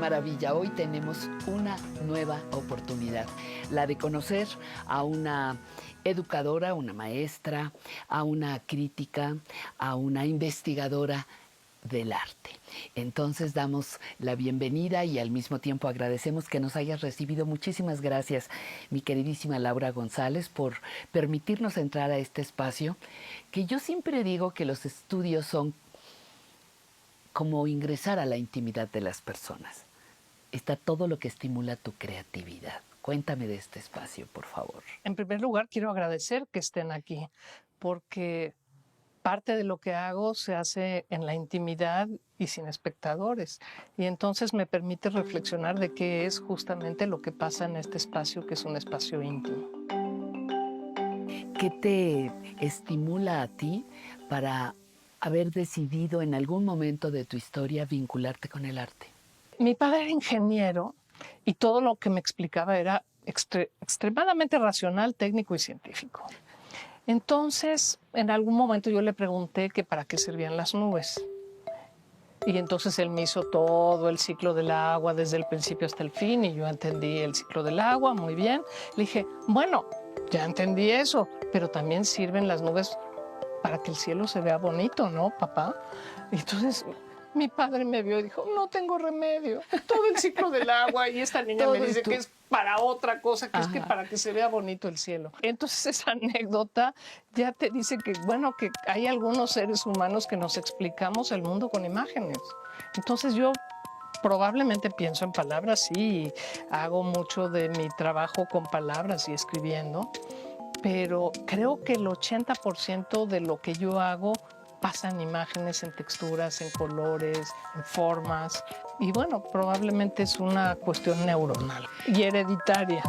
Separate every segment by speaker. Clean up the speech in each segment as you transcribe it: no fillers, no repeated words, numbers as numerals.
Speaker 1: maravilla! Hoy tenemos una nueva oportunidad, la de conocer a una educadora, una maestra, a una crítica, a una investigadora del arte. Entonces damos la bienvenida y al mismo tiempo agradecemos que nos hayas recibido. Muchísimas gracias, mi queridísima Laura González, por permitirnos entrar a este espacio, que yo siempre digo que los estudios son como ingresar a la intimidad de las personas. Está todo lo que estimula tu creatividad. Cuéntame de este espacio, por favor.
Speaker 2: En primer lugar, quiero agradecer que estén aquí, porque parte de lo que hago se hace en la intimidad y sin espectadores. Y entonces me permite reflexionar de qué es justamente lo que pasa en este espacio, que es un espacio íntimo.
Speaker 1: ¿Qué te estimula a ti para haber decidido en algún momento de tu historia vincularte con el arte?
Speaker 2: Mi padre era ingeniero y todo lo que me explicaba era extremadamente racional, técnico y científico. Entonces, en algún momento yo le pregunté que para qué servían las nubes. Y entonces él me hizo todo el ciclo del agua desde el principio hasta el fin y yo entendí el ciclo del agua muy bien. Le dije, bueno, ya entendí eso, pero también sirven las nubes para que el cielo se vea bonito, ¿no, papá? Y entonces mi padre me vio y dijo, no tengo remedio, todo el ciclo del agua. Y esta niña me dice que es para otra cosa, que es que para que se vea bonito el cielo. Entonces esa anécdota ya te dice que, bueno, que hay algunos seres humanos que nos explicamos el mundo con imágenes. Entonces yo probablemente pienso en palabras, sí, hago mucho de mi trabajo con palabras y escribiendo, pero creo que el 80% de lo que yo hago pasa en imágenes, en texturas, en colores, en formas. Y bueno, probablemente es una cuestión neuronal y hereditaria.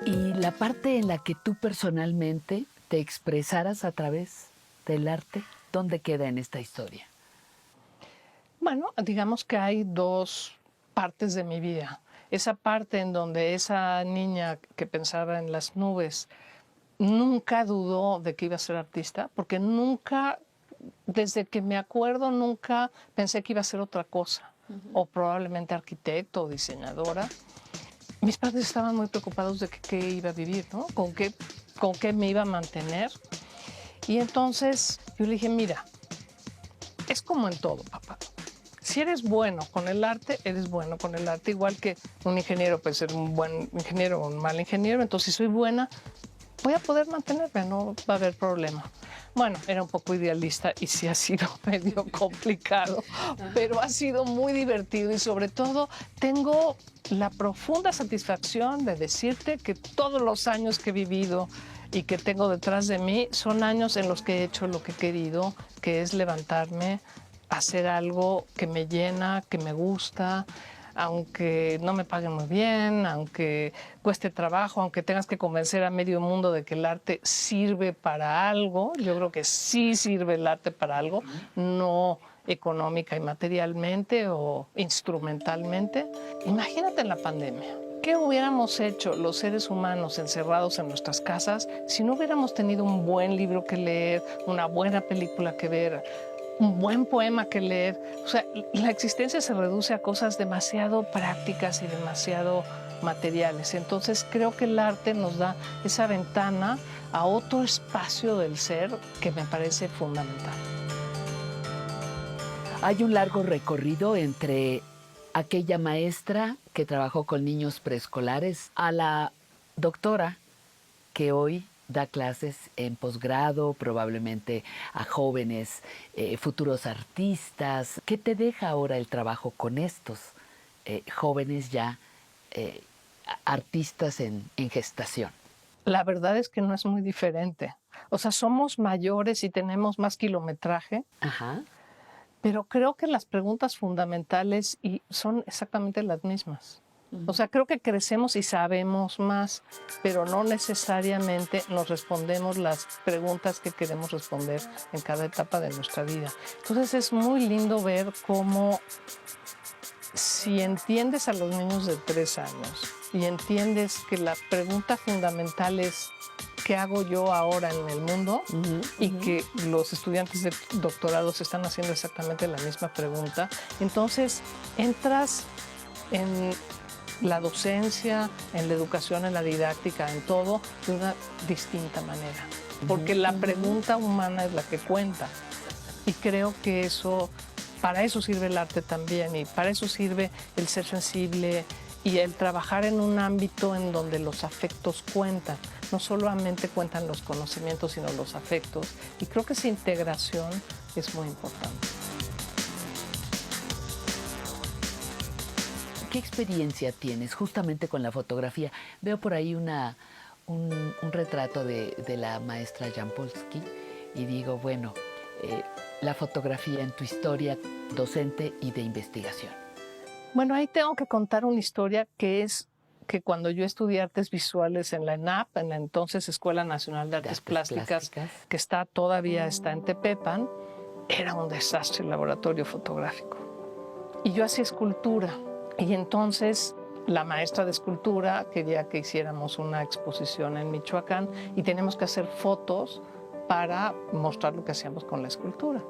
Speaker 1: Y la parte en la que tú personalmente te expresaras a través del arte, ¿dónde queda en esta historia?
Speaker 2: Bueno, digamos que hay dos partes de mi vida. Esa parte en donde esa niña que pensaba en las nubes nunca dudó de que iba a ser artista, porque nunca, desde que me acuerdo, nunca pensé que iba a ser otra cosa, o probablemente arquitecto o diseñadora. Mis padres estaban muy preocupados de qué iba a vivir, ¿no? Con qué me iba a mantener. Y entonces yo le dije, mira, es como en todo, papá. Si eres bueno con el arte, eres bueno con el arte. Igual que un ingeniero puede ser un buen ingeniero o un mal ingeniero. Entonces, si soy buena, voy a poder mantenerme, no va a haber problema. Bueno, era un poco idealista y sí ha sido medio complicado, pero ha sido muy divertido y sobre todo tengo la profunda satisfacción de decirte que todos los años que he vivido y que tengo detrás de mí son años en los que he hecho lo que he querido, que es levantarme, hacer algo que me llena, que me gusta, aunque no me paguen muy bien, aunque cueste trabajo, aunque tengas que convencer a medio mundo de que el arte sirve para algo. Yo creo que sí sirve el arte para algo, no económica y materialmente o instrumentalmente. Imagínate en la pandemia. ¿Qué hubiéramos hecho los seres humanos encerrados en nuestras casas si no hubiéramos tenido un buen libro que leer, una buena película que ver, un buen poema que leer? O sea, la existencia se reduce a cosas demasiado prácticas y demasiado materiales. Entonces creo que el arte nos da esa ventana a otro espacio del ser que me parece fundamental.
Speaker 1: Hay un largo recorrido entre aquella maestra que trabajó con niños preescolares a la doctora que hoy da clases en posgrado, probablemente a jóvenes, futuros artistas. ¿Qué te deja ahora el trabajo con estos jóvenes ya artistas en gestación?
Speaker 2: La verdad es que no es muy diferente. O sea, somos mayores y tenemos más kilometraje.
Speaker 1: Ajá.
Speaker 2: Pero creo que las preguntas fundamentales son exactamente las mismas. O sea, creo que crecemos y sabemos más, pero no necesariamente nos respondemos las preguntas que queremos responder en cada etapa de nuestra vida. Entonces es muy lindo ver cómo, si entiendes a los niños de 3 años y entiendes que la pregunta fundamental es qué hago yo ahora en el mundo y que los estudiantes de doctorado se están haciendo exactamente la misma pregunta. Entonces, entras en la docencia, en la educación, en la didáctica, en todo, de una distinta manera. Porque la pregunta humana es la que cuenta. Y creo que eso, para eso sirve el arte también, y para eso sirve el ser sensible y el trabajar en un ámbito en donde los afectos cuentan. No solamente cuentan los conocimientos, sino los afectos. Y creo que esa integración es muy importante.
Speaker 1: ¿Qué experiencia tienes justamente con la fotografía? Veo por ahí un retrato de la maestra Jampolsky y digo, bueno, la fotografía en tu historia docente y de investigación.
Speaker 2: Bueno, ahí tengo que contar una historia que es que cuando yo estudié artes visuales en la ENAP, en la entonces Escuela Nacional de Artes Plásticas, que todavía está en Tepepan, era un desastre el laboratorio fotográfico. Y yo hacía escultura. Y entonces la maestra de escultura quería que hiciéramos una exposición en Michoacán y teníamos que hacer fotos para mostrar lo que hacíamos con la escultura.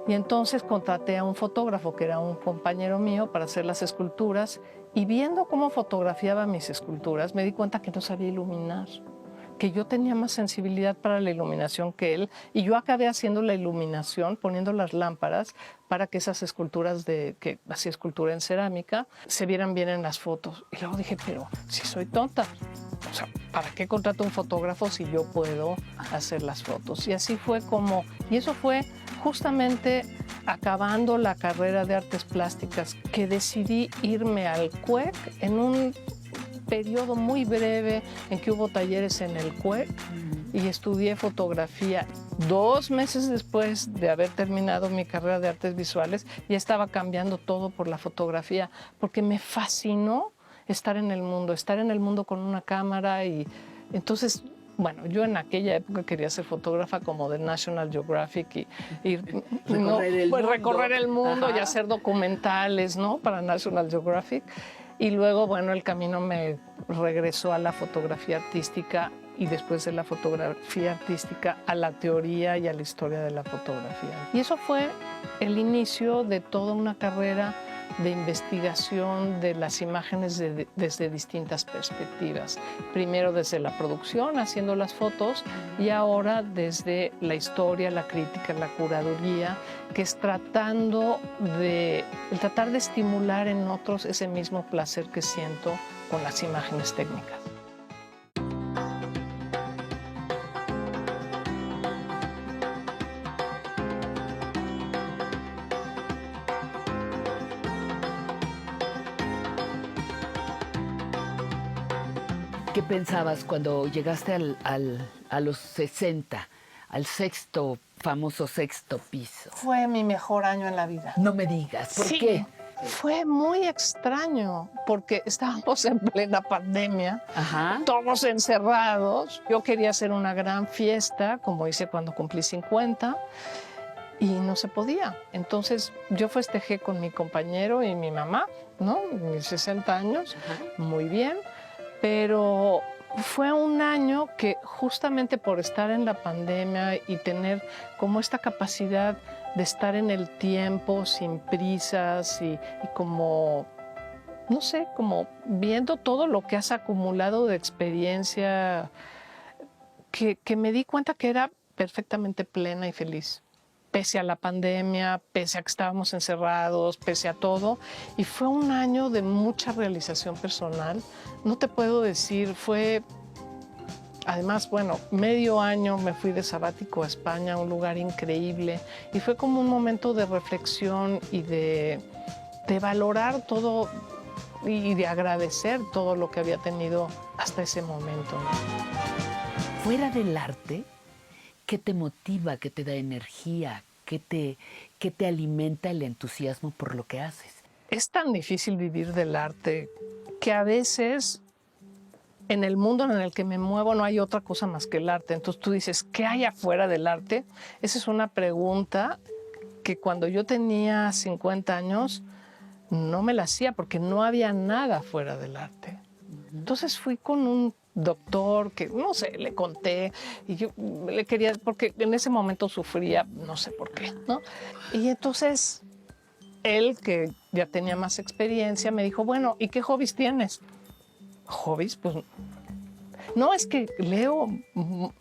Speaker 2: Y entonces contraté a un fotógrafo que era un compañero mío para hacer las esculturas y viendo cómo fotografiaba mis esculturas me di cuenta que no sabía iluminar, que yo tenía más sensibilidad para la iluminación que él y yo acabé haciendo la iluminación, poniendo las lámparas para que esas esculturas que hacía escultura en cerámica se vieran bien en las fotos. Y luego dije, pero si soy tonta, o sea, ¿para qué contrato un fotógrafo si yo puedo hacer las fotos? Y así fue como, y eso fue justamente acabando la carrera de artes plásticas que decidí irme al CUEC en un periodo muy breve en que hubo talleres en el CUEC y estudié fotografía. 2 meses después de haber terminado mi carrera de artes visuales, ya estaba cambiando todo por la fotografía, porque me fascinó estar en el mundo con una cámara. Y entonces, bueno, yo en aquella época quería ser fotógrafa como de National Geographic y recorrer el mundo y hacer documentales, ¿no? Para National Geographic. Y luego, bueno, el camino me regresó a la fotografía artística y después de la fotografía artística a la teoría y a la historia de la fotografía. Y eso fue el inicio de toda una carrera de investigación de las imágenes desde distintas perspectivas. Primero desde la producción, haciendo las fotos, y ahora desde la historia, la crítica, la curaduría, que es tratar de estimular en otros ese mismo placer que siento con las imágenes técnicas.
Speaker 1: ¿Qué pensabas cuando llegaste a los 60, al famoso sexto piso?
Speaker 2: Fue mi mejor año en la vida.
Speaker 1: No me digas, ¿por qué?
Speaker 2: Fue muy extraño porque estábamos en plena pandemia, todos encerrados. Yo quería hacer una gran fiesta, como hice cuando cumplí 50, y no se podía. Entonces yo festejé con mi compañero y mi mamá, ¿no? Mis 60 años, muy bien. Pero fue un año que justamente por estar en la pandemia y tener como esta capacidad de estar en el tiempo sin prisas y como, no sé, como viendo todo lo que has acumulado de experiencia, que me di cuenta que era perfectamente plena y feliz. Pese a la pandemia, pese a que estábamos encerrados, pese a todo. Y fue un año de mucha realización personal. No te puedo decir, además, bueno, medio año me fui de sabático a España, un lugar increíble. Y fue como un momento de reflexión y de valorar todo y de agradecer todo lo que había tenido hasta ese momento.
Speaker 1: Fuera del arte, ¿qué te motiva, qué te da energía, qué te alimenta el entusiasmo por lo que haces?
Speaker 2: Es tan difícil vivir del arte que a veces en el mundo en el que me muevo no hay otra cosa más que el arte. Entonces tú dices, ¿qué hay afuera del arte? Esa es una pregunta que cuando yo tenía 50 años no me la hacía porque no había nada fuera del arte. Entonces fui con un doctor, que no sé, le conté, y yo le quería, porque en ese momento sufría, no sé por qué, ¿no? Y entonces él, que ya tenía más experiencia, me dijo, bueno, ¿y qué hobbies tienes? ¿Hobbies? Pues no, es que leo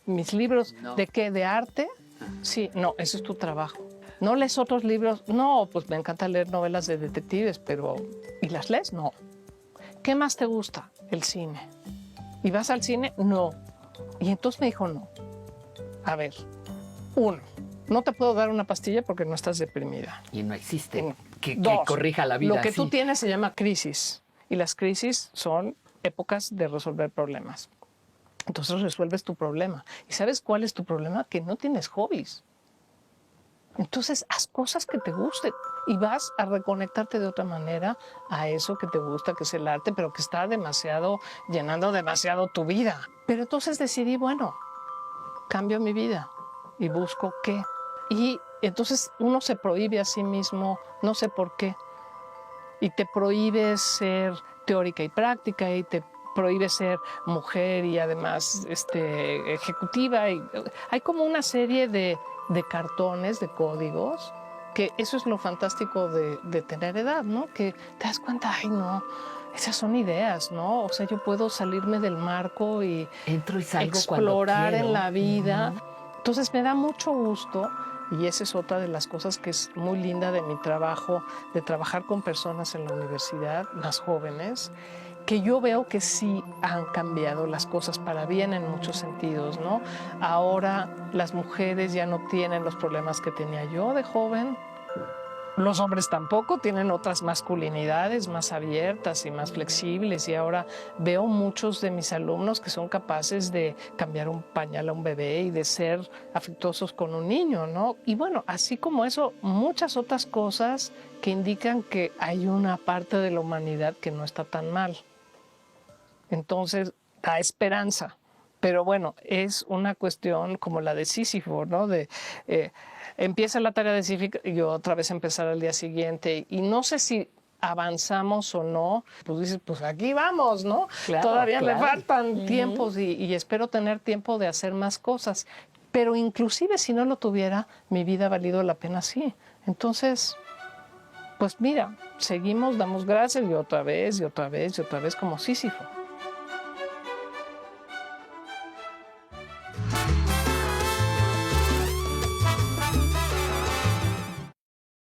Speaker 2: mis libros.
Speaker 1: No.
Speaker 2: ¿De qué? ¿De arte? Sí, no, ese es tu trabajo. ¿No lees otros libros? No, pues me encanta leer novelas de detectives, pero ¿y las lees? No. ¿Qué más te gusta? El cine. ¿Y vas al cine? No. Y entonces me dijo, no. A ver, uno, no te puedo dar una pastilla porque no estás deprimida.
Speaker 1: Y no existe que
Speaker 2: Dos,
Speaker 1: corrija la vida.
Speaker 2: lo que tú
Speaker 1: sí.
Speaker 2: tienes se llama crisis. Y las crisis son épocas de resolver problemas. Entonces resuelves tu problema. ¿Y sabes cuál es tu problema? Que no tienes hobbies. Entonces haz cosas que te gusten y vas a reconectarte de otra manera a eso que te gusta, que es el arte, pero que está demasiado, llenando demasiado tu vida. Pero entonces decidí, bueno, cambio mi vida y busco qué. Y entonces uno se prohíbe a sí mismo, no sé por qué, y te prohíbe ser teórica y práctica y te prohíbe ser mujer y además ejecutiva. Y hay como una serie de cartones, de códigos, que eso es lo fantástico de tener edad, ¿no? Que te das cuenta, ay, no, esas son ideas, ¿no? O sea, yo puedo salirme del marco y
Speaker 1: Entro y salgo
Speaker 2: explorar
Speaker 1: cuando
Speaker 2: en
Speaker 1: quiero.
Speaker 2: la vida. Entonces me da mucho gusto, y esa es otra de las cosas que es muy linda de mi trabajo, de trabajar con personas en la universidad, más jóvenes, que yo veo que sí han cambiado las cosas para bien en muchos sentidos, ¿no? Ahora las mujeres ya no tienen los problemas que tenía yo de joven. Los hombres tampoco, tienen otras masculinidades más abiertas y más flexibles, y ahora veo muchos de mis alumnos que son capaces de cambiar un pañal a un bebé y de ser afectuosos con un niño, ¿no? Y bueno, así como eso, muchas otras cosas que indican que hay una parte de la humanidad que no está tan mal. Entonces, da esperanza. Pero bueno, es una cuestión como la de Sísifo, ¿no? Empieza la tarea de Sísifo y yo otra vez empezar al día siguiente. Y no sé si avanzamos o no. Pues dices, pues aquí vamos, ¿no?
Speaker 1: Claro,
Speaker 2: Todavía me
Speaker 1: claro.
Speaker 2: faltan tiempos y espero tener tiempo de hacer más cosas. Pero inclusive si no lo tuviera, mi vida ha valido la pena así. Entonces, pues mira, seguimos, damos gracias y otra vez y otra vez y otra vez como Sísifo.